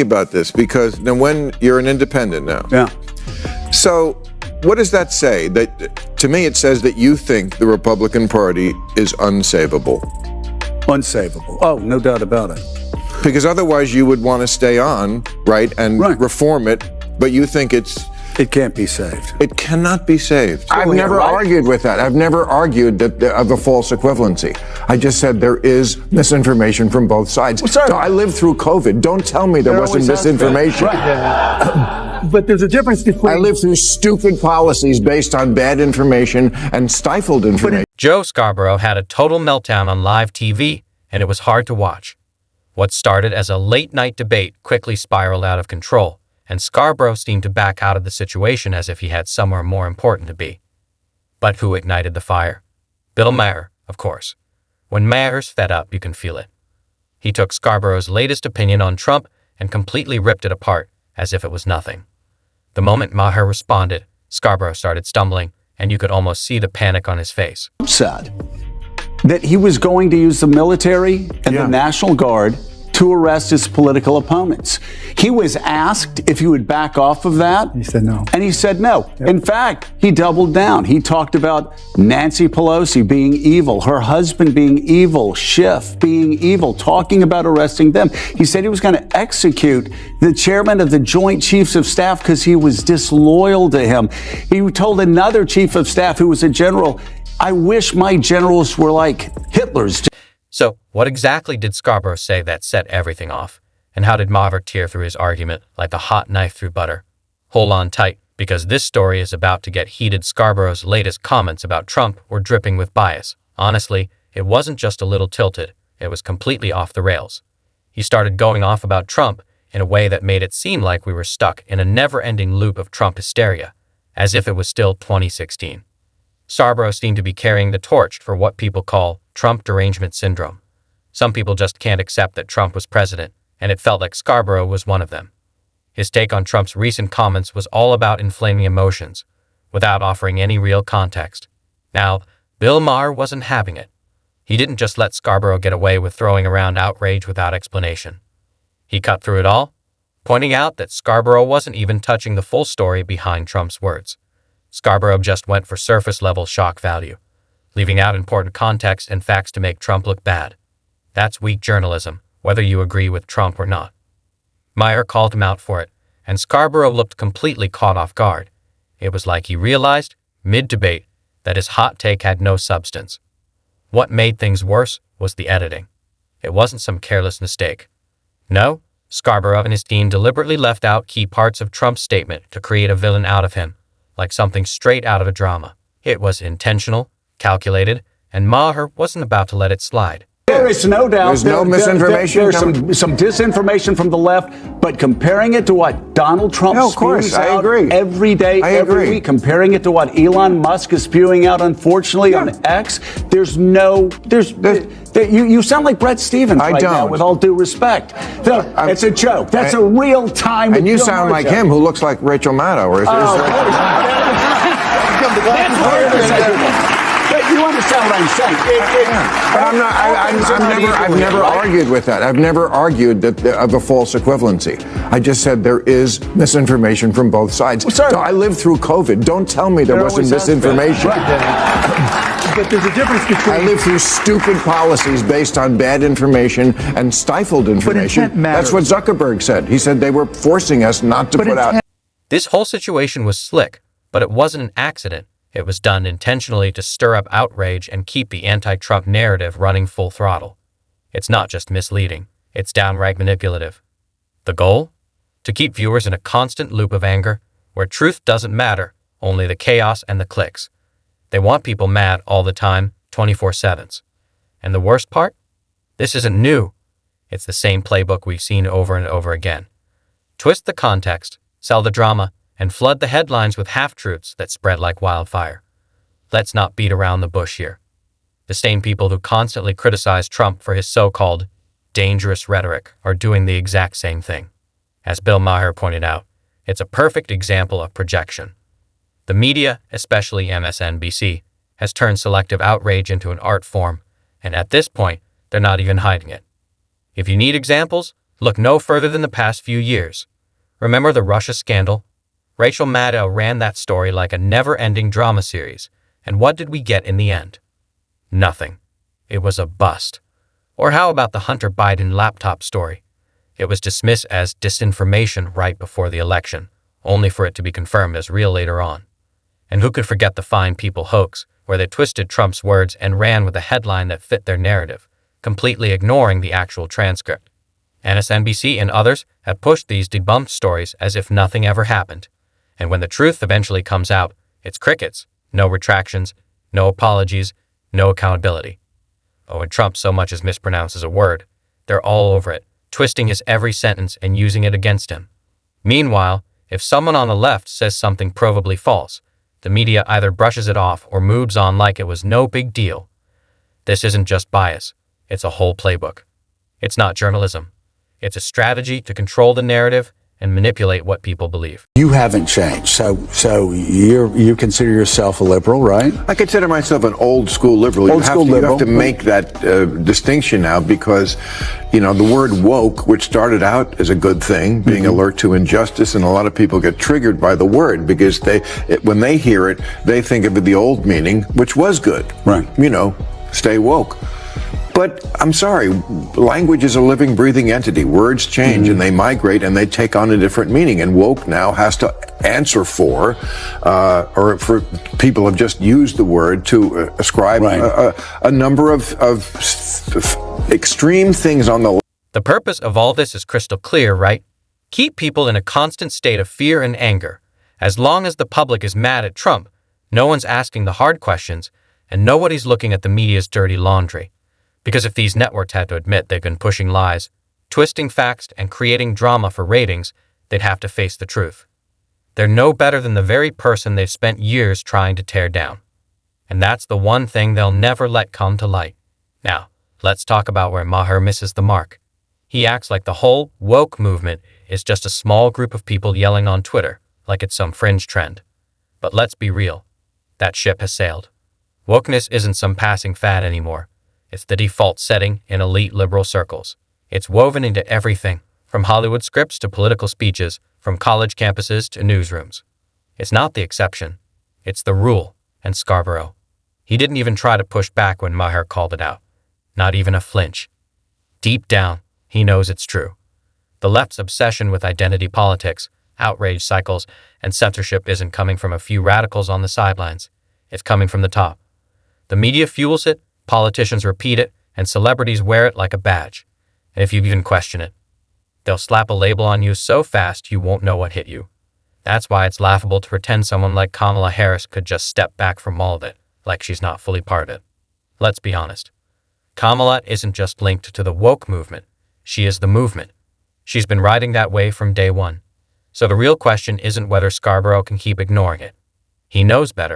About this, because then when you're an independent now. Yeah. So what does that say? That to me, it says that you think the Republican Party is unsavable. Unsavable. Oh, no doubt about it. Because otherwise you would want to stay on, right, and reform it, but you think it can't be saved. It cannot be saved. I've Really, never right? argued with that. I've never argued that of a false equivalency. I just said there is misinformation from both sides. Well, sorry. So I lived through COVID. Don't tell me there wasn't always has been. misinformation. Right. But there's a difference between... I lived through stupid policies based on bad information and stifled information. Joe Scarborough had a total meltdown on live TV, and it was hard to watch. What started as a late-night debate quickly spiraled out of control, and Scarborough seemed to back out of the situation as if he had somewhere more important to be. But who ignited the fire? Bill Maher, of course. When Maher's fed up, you can feel it. He took Scarborough's latest opinion on Trump and completely ripped it apart, as if it was nothing. The moment Maher responded, Scarborough started stumbling, and you could almost see the panic on his face. Said that he was going to use the military and the National Guard to arrest his political opponents. He was asked if he would back off of that. He said no. And he said no. Yep. In fact, he doubled down. He talked about Nancy Pelosi being evil, her husband being evil, Schiff being evil, talking about arresting them. He said he was going to execute the chairman of the Joint Chiefs of Staff because he was disloyal to him. He told another chief of staff who was a general, I wish my generals were like Hitler's. So, what exactly did Scarborough say that set everything off? And how did Maher tear through his argument like a hot knife through butter? Hold on tight, because this story is about to get heated. Scarborough's latest comments about Trump were dripping with bias. Honestly, it wasn't just a little tilted, it was completely off the rails. He started going off about Trump in a way that made it seem like we were stuck in a never-ending loop of Trump hysteria, as if it was still 2016. Scarborough seemed to be carrying the torch for what people call Trump derangement syndrome. Some people just can't accept that Trump was president, and it felt like Scarborough was one of them. His take on Trump's recent comments was all about inflaming emotions, without offering any real context. Now, Bill Maher wasn't having it. He didn't just let Scarborough get away with throwing around outrage without explanation. He cut through it all, pointing out that Scarborough wasn't even touching the full story behind Trump's words. Scarborough just went for surface-level shock value, leaving out important context and facts to make Trump look bad. That's weak journalism, whether you agree with Trump or not. Maher called him out for it, and Scarborough looked completely caught off guard. It was like he realized, mid-debate, that his hot take had no substance. What made things worse was the editing. It wasn't some careless mistake. No, Scarborough and his team deliberately left out key parts of Trump's statement to create a villain out of him, like something straight out of a drama. It was intentional, calculated, and Maher wasn't about to let it slide. There is no doubt. There's no misinformation. There's some disinformation from the left, but comparing it to what Donald Trump spews out every day, every week, comparing it to what Elon Musk is spewing out, unfortunately, on X, you sound like Brett Stevens now, with all due respect. It's a joke. That's a real time. And you sound like him, who looks like Rachel Maddow. You understand what I'm saying? I've never argued with that. I've never argued that of a false equivalency. I just said there is misinformation from both sides. So I lived through COVID. Don't tell me there wasn't misinformation. But there's a difference between... I lived through stupid policies based on bad information and stifled information. That's what Zuckerberg said. He said they were forcing us not to put out... This whole situation was slick, but it wasn't an accident. It was done intentionally to stir up outrage and keep the anti-Trump narrative running full throttle. It's not just misleading, it's downright manipulative. The goal? To keep viewers in a constant loop of anger, where truth doesn't matter, only the chaos and the clicks. They want people mad all the time, 24/7. And the worst part? This isn't new. It's the same playbook we've seen over and over again. Twist the context, sell the drama, and flood the headlines with half-truths that spread like wildfire. Let's not beat around the bush here. The same people who constantly criticize Trump for his so-called dangerous rhetoric are doing the exact same thing. As Bill Maher pointed out, it's a perfect example of projection. The media, especially MSNBC, has turned selective outrage into an art form, and at this point, they're not even hiding it. If you need examples, Look no further than the past few years. Remember the Russia scandal? Rachel Maddow ran that story like a never-ending drama series, and what did we get in the end? Nothing. It was a bust. Or how about the Hunter Biden laptop story? It was dismissed as disinformation right before the election, only for it to be confirmed as real later on. And who could forget the Fine People hoax, where they twisted Trump's words and ran with a headline that fit their narrative, completely ignoring the actual transcript. MSNBC and others have pushed these debunked stories as if nothing ever happened. And when the truth eventually comes out, it's crickets, no retractions, no apologies, no accountability. Oh, and Trump so much as mispronounces a word, they're all over it, twisting his every sentence and using it against him. Meanwhile, if someone on the left says something provably false, the media either brushes it off or moves on like it was no big deal. This isn't just bias, it's a whole playbook. It's not journalism. It's a strategy to control the narrative and manipulate what people believe. You haven't changed, so you consider yourself a liberal, right? I consider myself an old school liberal. You have to make that distinction now because, the word woke, which started out as a good thing, being alert to injustice, and a lot of people get triggered by the word because when they hear it, they think of the old meaning, which was good. Right. Stay woke. But I'm sorry, language is a living, breathing entity. Words change and they migrate and they take on a different meaning. And woke now has to answer for people have just used the word to ascribe a number of extreme things on the. The purpose of all this is crystal clear, right? Keep people in a constant state of fear and anger. As long as the public is mad at Trump, no one's asking the hard questions and nobody's looking at the media's dirty laundry. Because if these networks had to admit they've been pushing lies, twisting facts, and creating drama for ratings, they'd have to face the truth. They're no better than the very person they've spent years trying to tear down. And that's the one thing they'll never let come to light. Now, let's talk about where Maher misses the mark. He acts like the whole woke movement is just a small group of people yelling on Twitter, like it's some fringe trend. But let's be real. That ship has sailed. Wokeness isn't some passing fad anymore. It's the default setting in elite liberal circles. It's woven into everything, from Hollywood scripts to political speeches, from college campuses to newsrooms. It's not the exception. It's the rule, and Scarborough. He didn't even try to push back when Maher called it out. Not even a flinch. Deep down, he knows it's true. The left's obsession with identity politics, outrage cycles, and censorship isn't coming from a few radicals on the sidelines. It's coming from the top. The media fuels it, politicians repeat it, and celebrities wear it like a badge. And if you even question it, they'll slap a label on you so fast you won't know what hit you. That's why it's laughable to pretend someone like Kamala Harris could just step back from all of it, like she's not fully part of it. Let's be honest. Kamala isn't just linked to the woke movement. She is the movement. She's been riding that wave from day one. So the real question isn't whether Scarborough can keep ignoring it. He knows better.